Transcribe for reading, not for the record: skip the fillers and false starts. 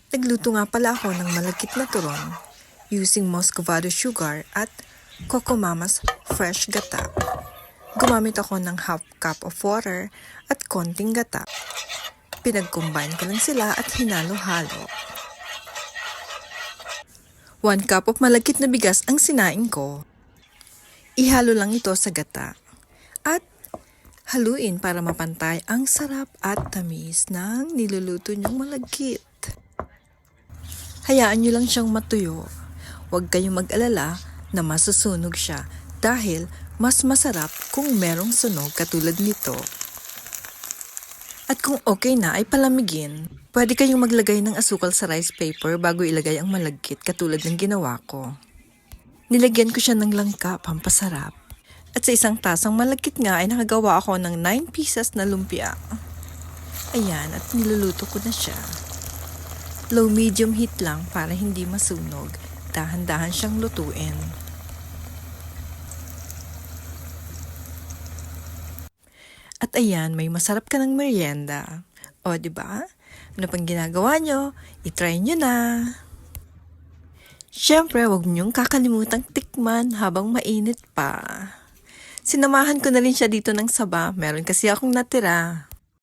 Nagluto nga pala ako ng malagkit na turon using muscovado sugar at Coco Mama's fresh gata. Gumamit ako ng half cup of water at konting gata. Pinag-combine ko lang sila at hinalo-halo. 1 cup of malagkit na bigas ang sinaing ko. Ihalo lang ito sa gata at haluin para mapantay ang sarap at tamis ng niluluto niyong malagkit. Hayaan niyo lang siyang matuyo. Huwag kayong mag-alala na masusunog siya dahil mas masarap kung merong sunog katulad nito. At kung okay na ay palamigin. Pwede kayong maglagay ng asukal sa rice paper bago ilagay ang malagkit katulad ng ginawa ko. Nilagyan ko siya ng langka, pampasarap. At sa isang tasang malagkit nga ay nakagawa ako ng 9 pieces na lumpia. Ayan, at niluluto ko na siya. Low-medium heat lang para hindi masunog. Dahan-dahan siyang lutuin. At ayan, may masarap ka ng merienda. O, di ba? Ano pang ginagawa nyo? I-try nyo na! Siyempre, huwag niyong kakalimutang tikman habang mainit pa. Sinamahan ko na rin siya dito ng saba. Meron kasi akong natira.